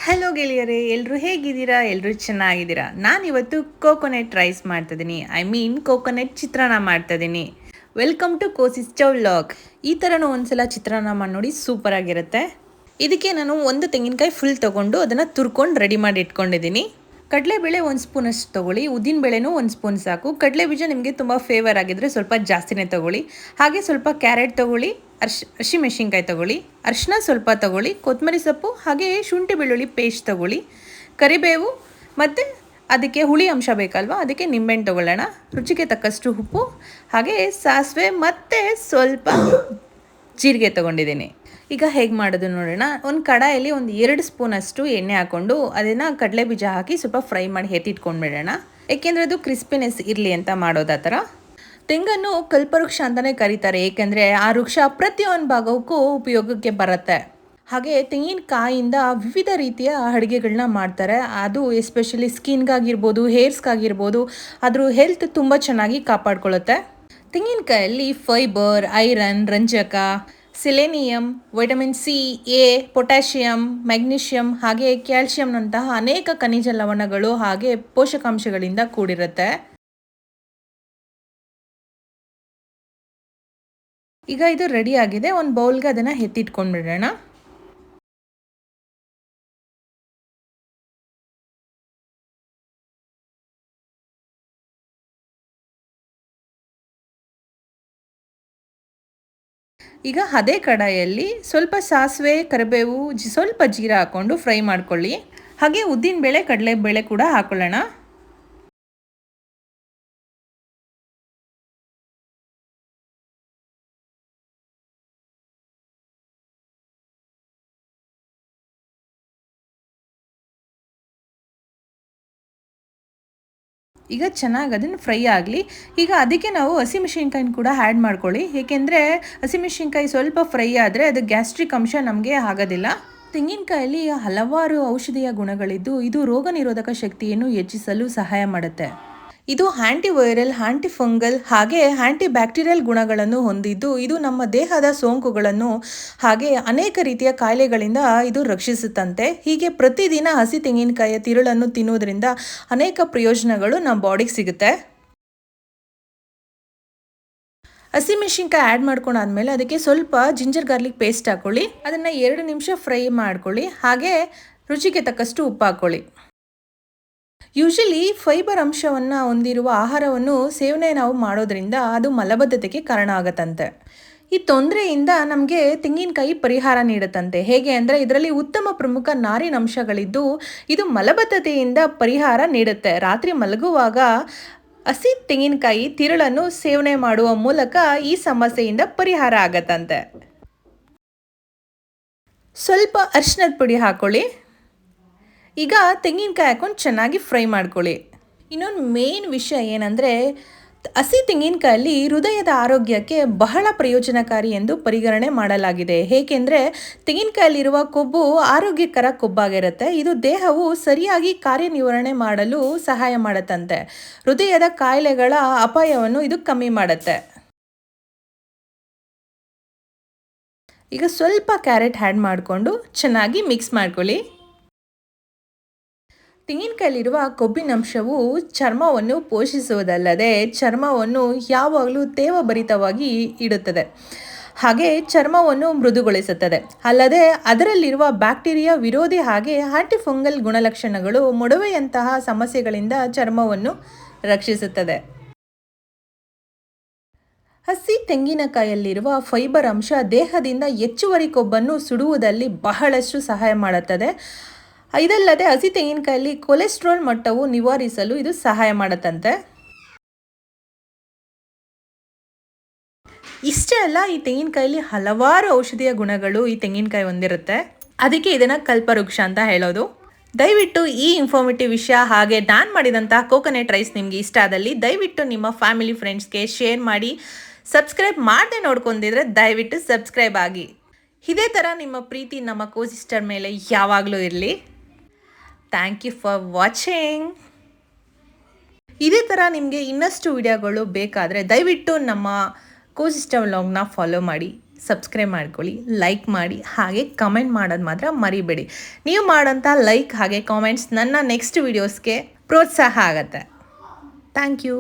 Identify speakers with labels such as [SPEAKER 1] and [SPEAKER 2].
[SPEAKER 1] Hello ಗೆಳೆಯರೇ, ಎಲ್ಲರೂ ಹೇಗಿದ್ದೀರಾ? ಎಲ್ಲರೂ ಚೆನ್ನಾಗಿದ್ದೀರಾ? ನಾನಿವತ್ತು ಕೋಕೋನಟ್ ರೈಸ್ ಮಾಡ್ತಿದ್ದೀನಿ. ಕೋಕೋನಟ್ ಚಿತ್ರಾನ್ನ ಮಾಡ್ತಿದ್ದೀನಿ. Welcome to cosy stove vlog. ಈ ಥರನೂ ಒಂದ್ಸಲ ಚಿತ್ರಾನ್ನ ಮಾಡಿ ನೋಡಿ, ಸೂಪರ್ ಆಗಿರುತ್ತೆ. ಇದಕ್ಕೆ ನಾನು ಒಂದು ತೆಂಗಿನಕಾಯಿ ಫುಲ್ ತೊಗೊಂಡು ಅದನ್ನು ತುರ್ಕೊಂಡು ರೆಡಿ ಮಾಡಿ ಇಟ್ಕೊಂಡಿದ್ದೀನಿ. ಕಡಲೆಬೇಳೆ 1 ಸ್ಪೂನಷ್ಟು ತೊಗೊಳ್ಳಿ, ಉದ್ದಿನಬೇಳೆನೂ 1 ಸ್ಪೂನ್ ಸಾಕು. ಕಡಲೆಬೀಜ ನಿಮಗೆ ತುಂಬ ಫೇವರ್ ಆಗಿದ್ದರೆ ಸ್ವಲ್ಪ ಜಾಸ್ತಿನೇ ತೊಗೊಳ್ಳಿ. ಹಾಗೆ ಸ್ವಲ್ಪ ಕ್ಯಾರೆಟ್ ತೊಗೊಳ್ಳಿ, ಹಸಿಮೆಣಸಿನ್ಕಾಯಿ ತೊಗೊಳ್ಳಿ, ಅರಿಶಿನ ಸ್ವಲ್ಪ ತೊಗೊಳ್ಳಿ, ಕೊತ್ತಂಬರಿ ಸೊಪ್ಪು, ಹಾಗೆ ಶುಂಠಿ ಬೆಳ್ಳುಳ್ಳಿ ಪೇಸ್ಟ್ ತೊಗೊಳ್ಳಿ, ಕರಿಬೇವು, ಮತ್ತು ಅದಕ್ಕೆ ಹುಳಿ ಅಂಶ ಬೇಕಲ್ವ, ಅದಕ್ಕೆ ನಿಂಬೆಹಣ್ಣು ತೊಗೊಳ್ಳೋಣ. ರುಚಿಗೆ ತಕ್ಕಷ್ಟು ಉಪ್ಪು, ಹಾಗೆ ಸಾಸಿವೆ ಮತ್ತು ಸ್ವಲ್ಪ ಜೀರಿಗೆ ತೊಗೊಂಡಿದ್ದೀನಿ. ಈಗ ಹೇಗೆ ಮಾಡೋದು ನೋಡೋಣ. ಒಂದು ಕಡಾಯಲ್ಲಿ ಒಂದು 2 ಸ್ಪೂನಷ್ಟು ಎಣ್ಣೆ ಹಾಕ್ಕೊಂಡು ಅದನ್ನು ಕಡಲೆ ಬೀಜ ಹಾಕಿ ಸ್ವಲ್ಪ ಫ್ರೈ ಮಾಡಿ ಎತ್ತಿಟ್ಕೊಂಡ್ಬಿಡೋಣ. ಏಕೆಂದರೆ ಅದು ಕ್ರಿಸ್ಪಿನೆಸ್ ಇರಲಿ ಅಂತ ಮಾಡೋದು. ಆ ಥರ ತೆಂಗನ್ನು ಕಲ್ಪವೃಕ್ಷ ಅಂತಲೇ ಕರೀತಾರೆ, ಏಕೆಂದರೆ ಆ ವೃಕ್ಷ ಪ್ರತಿಯೊಂದು ಭಾಗಕ್ಕೂ ಉಪಯೋಗಕ್ಕೆ ಬರುತ್ತೆ. ಹಾಗೆ ತೆಂಗಿನಕಾಯಿಂದ ವಿವಿಧ ರೀತಿಯ ಅಡುಗೆಗಳನ್ನ ಮಾಡ್ತಾರೆ. ಅದು ಎಸ್ಪೆಷಲಿ ಸ್ಕಿನ್ಗಾಗಿರ್ಬೋದು, ಹೇರ್ಸ್ಗಾಗಿರ್ಬೋದು, ಅದ್ರ ಹೆಲ್ತ್ ತುಂಬ ಚೆನ್ನಾಗಿ ಕಾಪಾಡ್ಕೊಳ್ಳುತ್ತೆ. ತೆಂಗಿನಕಾಯಲ್ಲಿ ಫೈಬರ್, ಐರನ್, ರಂಜಕ, selenium, vitamin C, A, potassium, magnesium, ಹಾಗೆ ಕ್ಯಾಲ್ಶಿಯಂನಂತಹ ಅನೇಕ ಖನಿಜ ಲವಣಗಳು ಹಾಗೆ ಪೋಷಕಾಂಶಗಳಿಂದ ಕೂಡಿರುತ್ತೆ. ಈಗ ಇದು ರೆಡಿ ಆಗಿದೆ. ಒಂದು ಬೌಲ್ಗೆ ಅದನ್ನು ಎತ್ತಿಟ್ಕೊಂಡ್ಬಿಡೋಣ. ಈಗ ಅದೇ ಕಡಾಯಲ್ಲಿ ಸ್ವಲ್ಪ ಸಾಸಿವೆ, ಕರಿಬೇವು, ಸ್ವಲ್ಪ ಜೀರ ಹಾಕ್ಕೊಂಡು ಫ್ರೈ ಮಾಡ್ಕೊಳ್ಳಿ. ಹಾಗೆ ಉದ್ದಿನಬೇಳೆ, ಕಡಲೆಬೇಳೆ ಕೂಡ ಹಾಕೊಳ್ಳೋಣ. ಈಗ ಚೆನ್ನಾಗಿ ಅದನ್ನು ಫ್ರೈ ಆಗಲಿ. ಈಗ ಅದಕ್ಕೆ ನಾವು ಹಸಿಮೆಣಸಿನ್ಕಾಯಿನ ಕೂಡ ಆ್ಯಡ್ ಮಾಡ್ಕೊಳ್ಳಿ, ಏಕೆಂದರೆ ಹಸಿಮೆಣಸಿನ್ಕಾಯಿ ಸ್ವಲ್ಪ ಫ್ರೈ ಆದರೆ ಅದು ಗ್ಯಾಸ್ಟ್ರಿಕ್ ಅಂಶ ನಮಗೆ ಆಗೋದಿಲ್ಲ. ತೆಂಗಿನಕಾಯಲ್ಲಿ ಹಲವಾರು ಔಷಧೀಯ ಗುಣಗಳಿದ್ದು ಇದು ರೋಗ ನಿರೋಧಕ ಶಕ್ತಿಯನ್ನು ಹೆಚ್ಚಿಸಲು ಸಹಾಯ ಮಾಡುತ್ತೆ. ಇದು ಆಂಟಿವೈರಲ್, ಆಂಟಿಫಂಗಲ್ ಹಾಗೆ ಆಂಟಿ ಬ್ಯಾಕ್ಟೀರಿಯಲ್ ಗುಣಗಳನ್ನು ಹೊಂದಿದ್ದು ಇದು ನಮ್ಮ ದೇಹದ ಸೋಂಕುಗಳನ್ನು ಹಾಗೆ ಅನೇಕ ರೀತಿಯ ಕಾಯಿಲೆಗಳಿಂದ ಇದು ರಕ್ಷಿಸುತ್ತಂತೆ. ಹೀಗೆ ಪ್ರತಿದಿನ ಹಸಿ ತೆಂಗಿನಕಾಯಿಯ ತಿರುಳನ್ನು ತಿನ್ನೋದ್ರಿಂದ ಅನೇಕ ಪ್ರಯೋಜನಗಳು ನಮ್ಮ ಬಾಡಿಗೆ ಸಿಗುತ್ತೆ. ಹಸಿಮೆಣಸಿನ್ಕಾಯಿ ಆ್ಯಡ್ ಮಾಡ್ಕೊಂಡಾದ್ಮೇಲೆ ಅದಕ್ಕೆ ಸ್ವಲ್ಪ ಜಿಂಜರ್ ಗಾರ್ಲಿಕ್ ಪೇಸ್ಟ್ ಹಾಕ್ಕೊಳ್ಳಿ. ಅದನ್ನು 2 ನಿಮಿಷ ಫ್ರೈ ಮಾಡ್ಕೊಳ್ಳಿ. ಹಾಗೆ ರುಚಿಗೆ ತಕ್ಕಷ್ಟು ಉಪ್ಪು ಹಾಕ್ಕೊಳ್ಳಿ. ಯೂಶಲಿ ಫೈಬರ್ ಅಂಶವನ್ನು ಹೊಂದಿರುವ ಆಹಾರವನ್ನು ಸೇವನೆ ನಾವು ಮಾಡೋದ್ರಿಂದ ಅದು ಮಲಬದ್ಧತೆಗೆ ಕಾರಣ ಆಗತ್ತಂತೆ. ಈ ತೊಂದರೆಯಿಂದ ನಮಗೆ ತೆಂಗಿನಕಾಯಿ ಪರಿಹಾರ ನೀಡುತ್ತಂತೆ. ಹೇಗೆ ಅಂದರೆ ಇದರಲ್ಲಿ ಉತ್ತಮ ಪ್ರಮುಖ ನಾರಿನ ಅಂಶಗಳಿದ್ದು ಇದು ಮಲಬದ್ಧತೆಯಿಂದ ಪರಿಹಾರ ನೀಡುತ್ತೆ. ರಾತ್ರಿ ಮಲಗುವಾಗ ಹಸಿ ತೆಂಗಿನಕಾಯಿ ತಿರುಳನ್ನು ಸೇವನೆ ಮಾಡುವ ಮೂಲಕ ಈ ಸಮಸ್ಯೆಯಿಂದ ಪರಿಹಾರ ಆಗತ್ತಂತೆ. ಸ್ವಲ್ಪ ಅರಿಶಿನದ ಪುಡಿ ಹಾಕ್ಕೊಳ್ಳಿ. ಈಗ ತೆಂಗಿನಕಾಯಿ ಹಾಕೊಂಡು ಚೆನ್ನಾಗಿ ಫ್ರೈ ಮಾಡ್ಕೊಳ್ಳಿ. ಇನ್ನೊಂದು ಮೇನ್ ವಿಷಯ ಏನಂದರೆ ಹಸಿ ತೆಂಗಿನಕಾಯಲ್ಲಿ ಹೃದಯದ ಆರೋಗ್ಯಕ್ಕೆ ಬಹಳ ಪ್ರಯೋಜನಕಾರಿ ಎಂದು ಪರಿಗಣನೆ ಮಾಡಲಾಗಿದೆ. ಏಕೆಂದರೆ ತೆಂಗಿನಕಾಯಲ್ಲಿರುವ ಕೊಬ್ಬು ಆರೋಗ್ಯಕರ ಕೊಬ್ಬಾಗಿರುತ್ತೆ. ಇದು ದೇಹವು ಸರಿಯಾಗಿ ಕಾರ್ಯನಿರ್ವಹಣೆ ಮಾಡಲು ಸಹಾಯ ಮಾಡುತ್ತಂತೆ. ಹೃದಯದ ಕಾಯಿಲೆಗಳ ಅಪಾಯವನ್ನು ಇದು ಕಮ್ಮಿ ಮಾಡುತ್ತೆ. ಈಗ ಸ್ವಲ್ಪ ಕ್ಯಾರೆಟ್ ಆ್ಯಡ್ ಮಾಡಿಕೊಂಡು ಚೆನ್ನಾಗಿ ಮಿಕ್ಸ್ ಮಾಡ್ಕೊಳ್ಳಿ. ತೆಂಗಿನಕಾಯಲ್ಲಿರುವ ಕೊಬ್ಬಿನಂಶವು ಚರ್ಮವನ್ನು ಪೋಷಿಸುವುದಲ್ಲದೆ ಚರ್ಮವನ್ನು ಯಾವಾಗಲೂ ತೇವಭರಿತವಾಗಿ ಇಡುತ್ತದೆ. ಹಾಗೆ ಚರ್ಮವನ್ನು ಮೃದುಗೊಳಿಸುತ್ತದೆ. ಅಲ್ಲದೆ ಅದರಲ್ಲಿರುವ ಬ್ಯಾಕ್ಟೀರಿಯಾ ವಿರೋಧಿ ಹಾಗೆ ಆಂಟಿಫಂಗಲ್ ಗುಣಲಕ್ಷಣಗಳು ಮೊಡವೆಯಂತಹ ಸಮಸ್ಯೆಗಳಿಂದ ಚರ್ಮವನ್ನು ರಕ್ಷಿಸುತ್ತದೆ. ಹಸಿ ತೆಂಗಿನಕಾಯಲ್ಲಿರುವ ಫೈಬರ್ ಅಂಶ ದೇಹದಿಂದ ಹೆಚ್ಚುವರಿ ಕೊಬ್ಬನ್ನು ಸುಡುವುದರಲ್ಲಿ ಬಹಳಷ್ಟು ಸಹಾಯ ಮಾಡುತ್ತದೆ. ಇದಲ್ಲದೆ ಹಸಿ ತೆಂಗಿನಕಾಯಲ್ಲಿ ಕೊಲೆಸ್ಟ್ರಾಲ್ ಮಟ್ಟವು ನಿವಾರಿಸಲು ಇದು ಸಹಾಯ ಮಾಡುತ್ತಂತೆ. ಇಷ್ಟೇ ಅಲ್ಲ, ಈ ತೆಂಗಿನಕಾಯಲ್ಲಿ ಹಲವಾರು ಔಷಧೀಯ ಗುಣಗಳು ಈ ತೆಂಗಿನಕಾಯಿ ಹೊಂದಿರುತ್ತೆ. ಅದಕ್ಕೆ ಇದನ್ನು ಕಲ್ಪವೃಕ್ಷ ಅಂತ ಹೇಳೋದು. ದಯವಿಟ್ಟು ಈ ಇನ್ಫಾರ್ಮೇಟಿವ್ ವಿಷಯ ಹಾಗೆ ನಾನು ಮಾಡಿದಂಥ ಕೋಕೋನಟ್ ರೈಸ್ ನಿಮಗೆ ಇಷ್ಟ ಆದಲ್ಲಿ ದಯವಿಟ್ಟು ನಿಮ್ಮ ಫ್ಯಾಮಿಲಿ ಫ್ರೆಂಡ್ಸ್ಗೆ ಶೇರ್ ಮಾಡಿ. ಸಬ್ಸ್ಕ್ರೈಬ್ ಮಾಡದೆ ನೋಡ್ಕೊಂಡಿದ್ರೆ ದಯವಿಟ್ಟು ಸಬ್ಸ್ಕ್ರೈಬ್ ಆಗಿ. ಇದೇ ಥರ ನಿಮ್ಮ ಪ್ರೀತಿ ನಮ್ಮ ಕೋಸಿಸ್ಟರ್ ಮೇಲೆ ಯಾವಾಗಲೂ ಇರಲಿ. Thank you for watching. ಇದೇ ಥರ ನಿಮಗೆ ಇನ್ನಷ್ಟು ವಿಡಿಯೋಗಳು ಬೇಕಾದರೆ ದಯವಿಟ್ಟು ನಮ್ಮ ಕೋಸಿಸ್ಟರ್ ವ್ಲಾಗ್ನ ಫಾಲೋ ಮಾಡಿ. ಸಬ್ಸ್ಕ್ರೈಬ್ ಮಾಡ್ಕೊಳ್ಳಿ, ಲೈಕ್ ಮಾಡಿ, ಹಾಗೆ ಕಮೆಂಟ್ ಮಾಡೋದು ಮಾತ್ರ ಮರಿಬೇಡಿ. ನೀವು ಮಾಡೋಂಥ ಲೈಕ್ ಹಾಗೆ ಕಾಮೆಂಟ್ಸ್ ನನ್ನ ನೆಕ್ಸ್ಟ್ ವೀಡಿಯೋಸ್ಗೆ ಪ್ರೋತ್ಸಾಹ ಆಗುತ್ತೆ. Thank you.